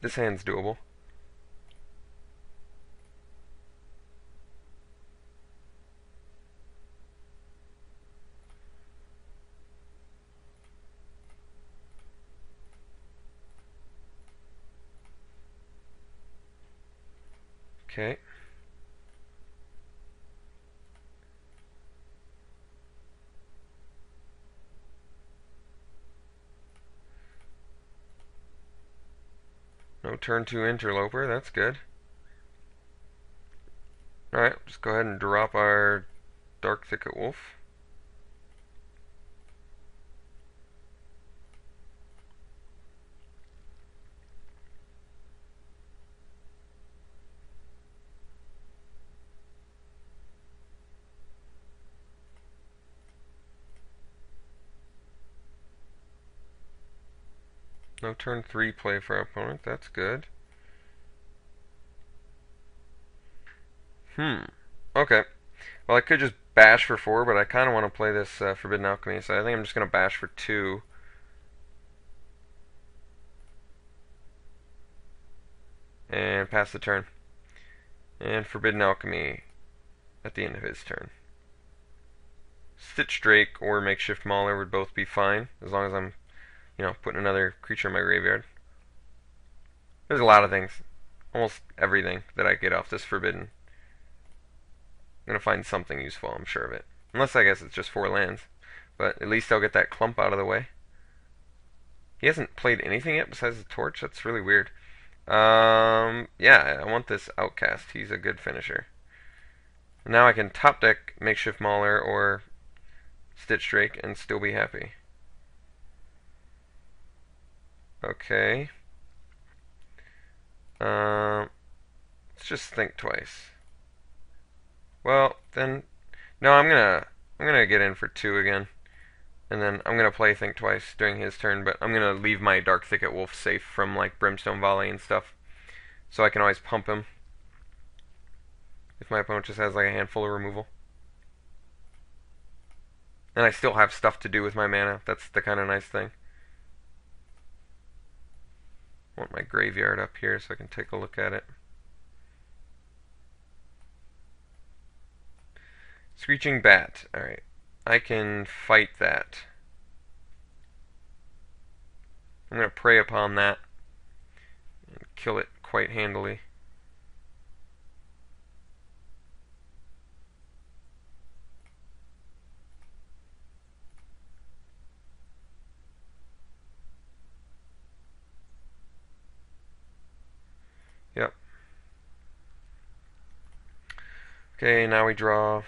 this hand's doable. Okay. No turn 2 interloper, that's good. Alright, just go ahead and drop our Dark Thicket Wolf. No turn 3 play for our opponent, that's good. Okay. Well, I could just bash for 4, but I kind of want to play this Forbidden Alchemy, so I think I'm just going to bash for 2. And pass the turn. And Forbidden Alchemy at the end of his turn. Stitch Drake or Makeshift Mauler would both be fine, as long as I'm, putting another creature in my graveyard. There's a lot of things. Almost everything that I get off this Forbidden. I'm going to find something useful, I'm sure of it. Unless I guess it's just 4 lands. But at least I'll get that clump out of the way. He hasn't played anything yet besides the torch? That's really weird. Yeah, I want this Outcast. He's a good finisher. Now I can top deck Makeshift Mauler or Stitch Drake and still be happy. Okay. Let's just think twice. Well, then, no, I'm gonna get in for 2 again, and then I'm gonna play Think Twice during his turn. But I'm gonna leave my Dark Thicket Wolf safe from like Brimstone Volley and stuff, so I can always pump him if my opponent just has like a handful of removal. And I still have stuff to do with my mana. That's the kind of nice thing. I want my graveyard up here so I can take a look at it. Screeching Bat. Alright. I can fight that. I'm going to prey upon that and kill it quite handily. Yep. Okay, now we draw.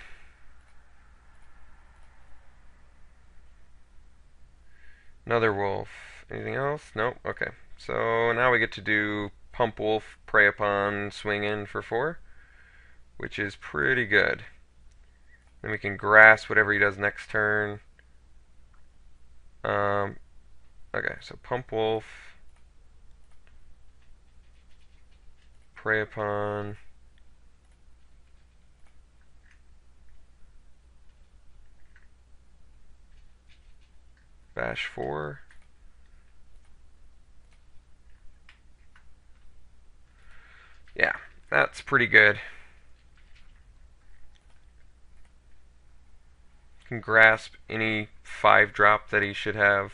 Another wolf. Anything else? Nope. Okay. So now we get to do Pump Wolf, Prey Upon, Swing In for 4, which is pretty good. Then we can grass whatever he does next turn. Okay, so Pump Wolf, Prey Upon, Bash 4. Yeah, that's pretty good. Can grasp any 5-drop that he should have.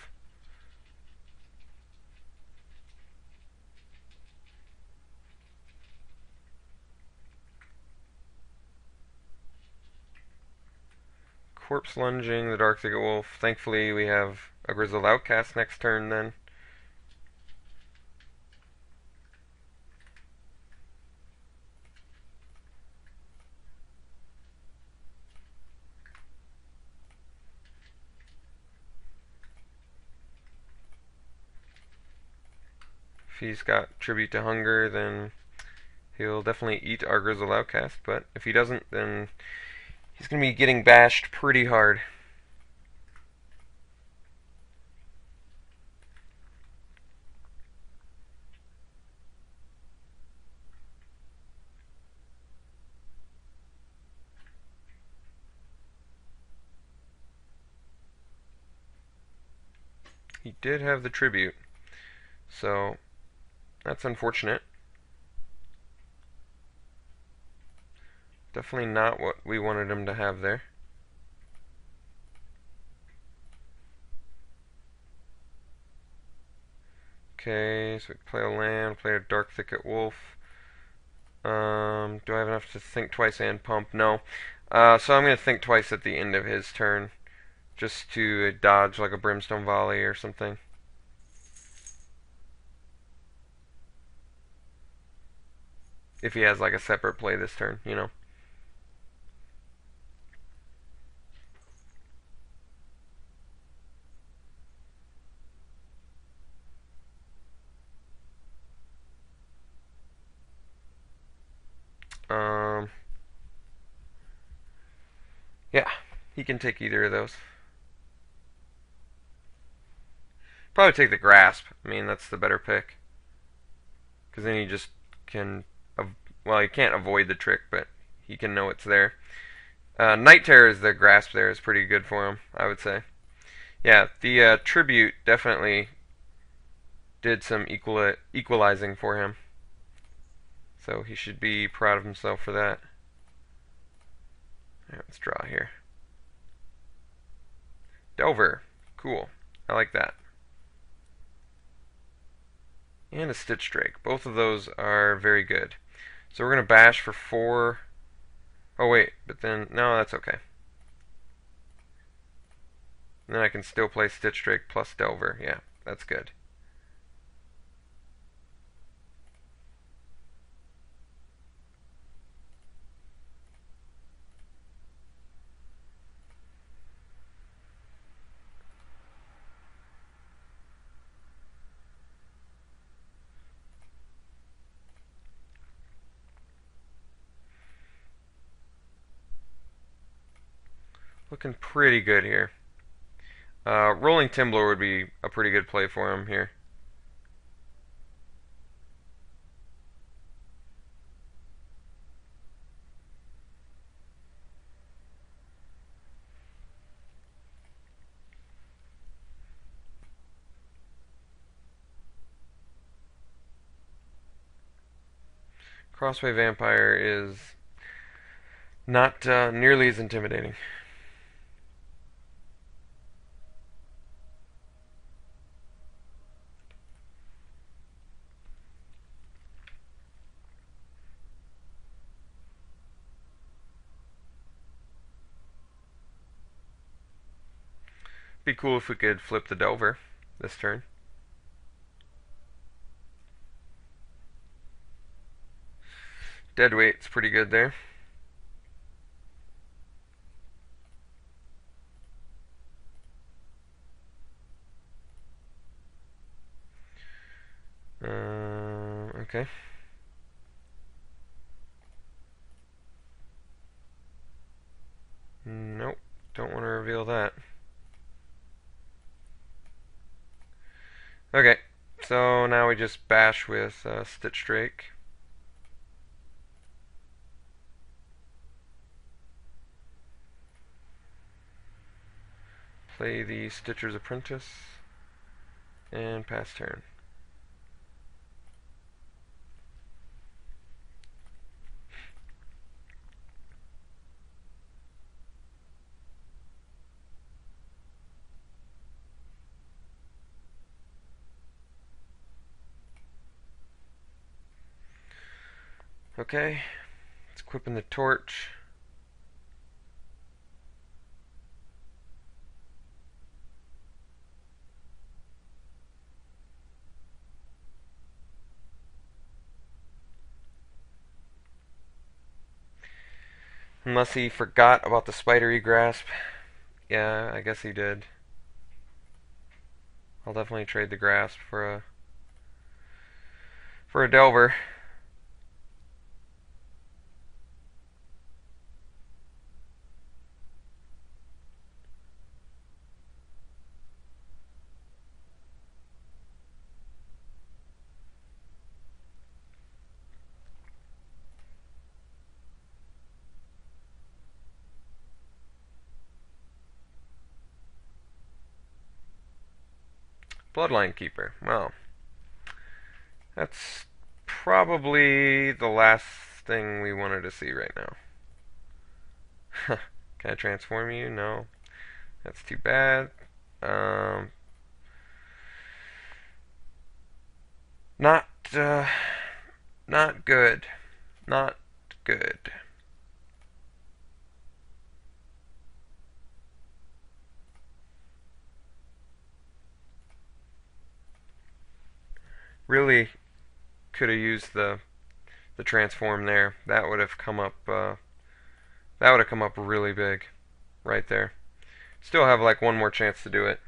Corpse Lunging, the Dark Thicket Wolf. Thankfully we have a Grizzled Outcast next turn then. If he's got Tribute to Hunger, then he'll definitely eat our Grizzled Outcast, but if he doesn't, then he's going to be getting bashed pretty hard. He did have the Tribute, so That's unfortunate. Definitely not what we wanted him to have there. Okay, so we play a land, play a Dark Thicket Wolf. Do I have enough to think twice and pump? No. So I'm going to think twice at the end of his turn, just to dodge like a Brimstone Volley or something. If he has like a separate play this turn, you know. Um, yeah, he can take either of those. Probably take the Grasp. I mean, that's the better pick. Because then he just can, well, he can't avoid the trick, but he can know it's there. Night Terror is the Grasp there is pretty good for him, I would say. Yeah, the Tribute definitely did some equalizing for him. So he should be proud of himself for that. Alright, let's draw here. Delver. Cool. I like that. And a Stitch Drake. Both of those are very good. So we're going to bash for 4. Oh wait, but then, no, that's okay. And then I can still play Stitch Drake plus Delver. Yeah, that's good. Looking pretty good here. Rolling Timbler would be a pretty good play for him here. Crossway Vampire is not nearly as intimidating. Be cool if we could flip the Delver this turn. Deadweight's pretty good there. Okay. Nope, don't want to reveal that. Okay, so now we just bash with Stitch Drake. Play the Stitcher's Apprentice, and pass turn. Okay, it's equipping the torch. Unless he forgot about the spidery grasp. Yeah, I guess he did. I'll definitely trade the grasp for a Delver. Bloodline Keeper. Well, That's probably the last thing we wanted to see right now. Can I transform you? No. That's too bad. Um, not, uh, not good. Not good. Really could have used the transform there. That would have come up. That would have come up really big, right there. Still have like one more chance to do it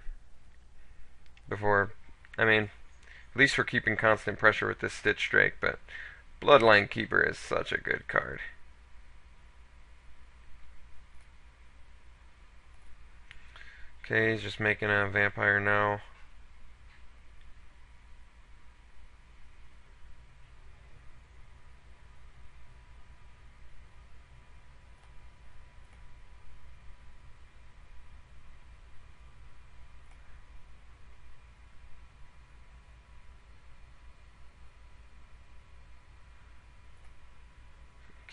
before. I mean, at least we're keeping constant pressure with this Stitch Drake, but Bloodline Keeper is such a good card. Okay, he's just making a vampire now.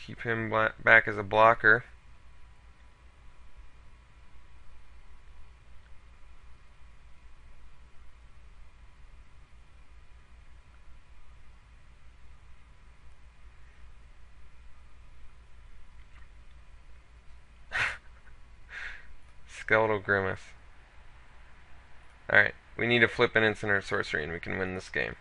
Keep him back as a blocker. Skeletal Grimace. Alright, we need to flip an instant or sorcery and we can win this game.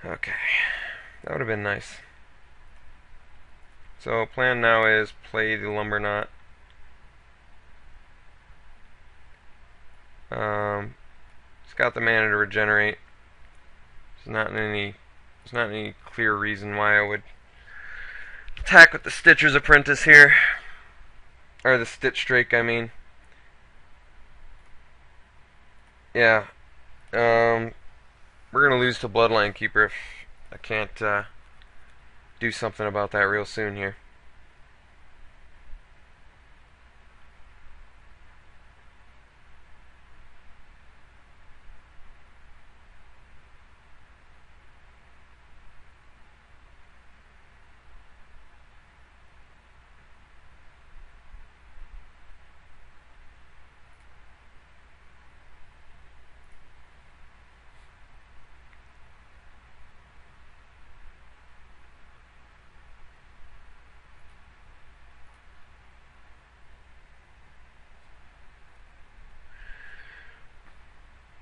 Okay, that would have been nice. So plan now is play the Lumber Knot. It's got the mana to regenerate. There's not any clear reason why I would attack with the Stitcher's Apprentice here. Or the Stitch Drake, I mean. Yeah. We're gonna lose to Bloodline Keeper if I can't do something about that real soon here.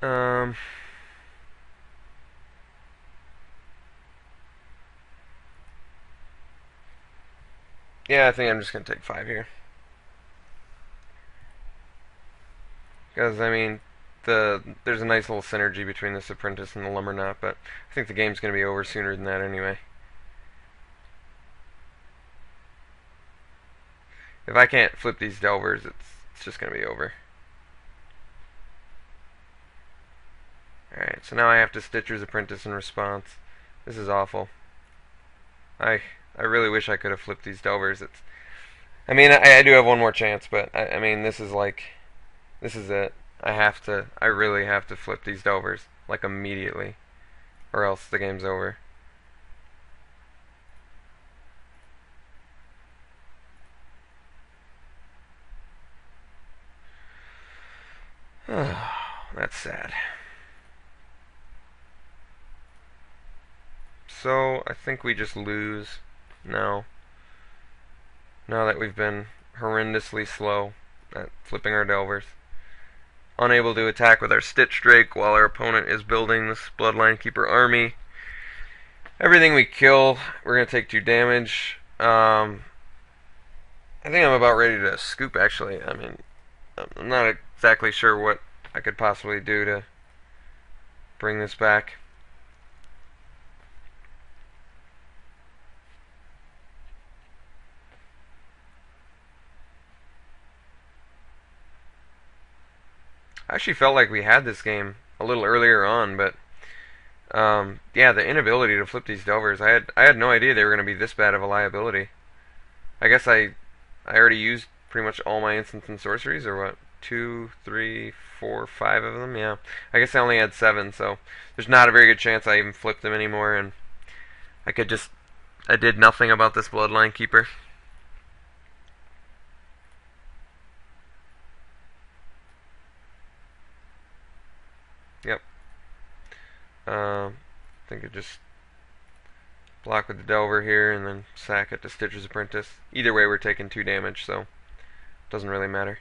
Um, yeah, I think I'm just gonna take 5 here. Because, I mean, there's a nice little synergy between this Apprentice and the Lumber Knot, but I think the game's gonna be over sooner than that anyway. If I can't flip these Delvers, it's just gonna be over. Alright, so now I have to Stitcher's Apprentice in response. This is awful. I really wish I could have flipped these Delvers. I mean, I do have one more chance, but I mean, this is it. I really have to flip these Delvers, like immediately, or else the game's over. That's sad. So, I think we just lose now. Now that we've been horrendously slow at flipping our Delvers. Unable to attack with our Stitch Drake while our opponent is building this Bloodline Keeper army. Everything we kill, we're going to take 2 damage. I think I'm about ready to scoop, actually. I mean, I'm not exactly sure what I could possibly do to bring this back. I actually felt like we had this game a little earlier on, but Yeah, the inability to flip these Delvers. I had no idea they were going to be this bad of a liability. I guess I already used pretty much all my instants and sorceries, or what? Two, three, four, five of them. Yeah, I guess I only had seven, so there's not a very good chance I even flipped them anymore, and I could just I did nothing about this Bloodline Keeper. Yep. I think it just block with the Delver here, and then sack it to Stitcher's Apprentice. Either way, we're taking 2 damage, so it doesn't really matter.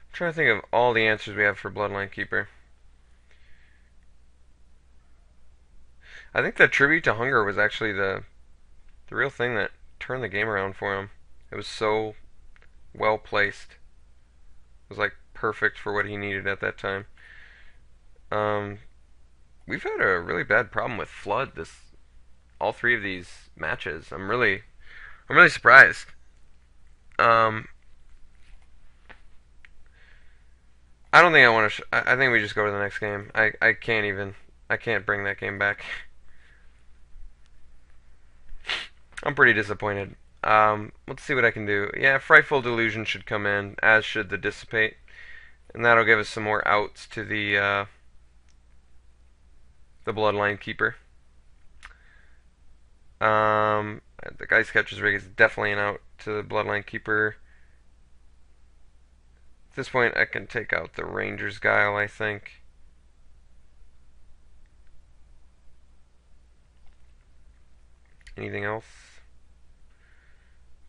I'm trying to think of all the answers we have for Bloodline Keeper. I think the Tribute to Hunger was actually the real thing that turned the game around for him. It was so well placed. It was like perfect for what he needed at that time. Um, we've had a really bad problem with Flood this all 3 of these matches. I'm really surprised. Um, I don't think I want to. I think we just go to the next game. I can't even. I can't bring that game back. I'm pretty disappointed. Let's see what I can do. Yeah, Frightful Delusion should come in, as should the Dissipate, and that'll give us some more outs to the Bloodline Keeper. The Ice Catcher's Rig is definitely an out to the Bloodline Keeper. At this point, I can take out the Ranger's Guile, I think. Anything else?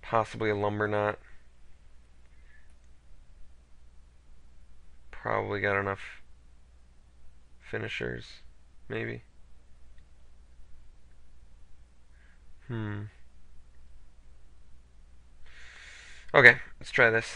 Possibly a Lumber Knot. Probably got enough finishers, maybe. Okay, let's try this.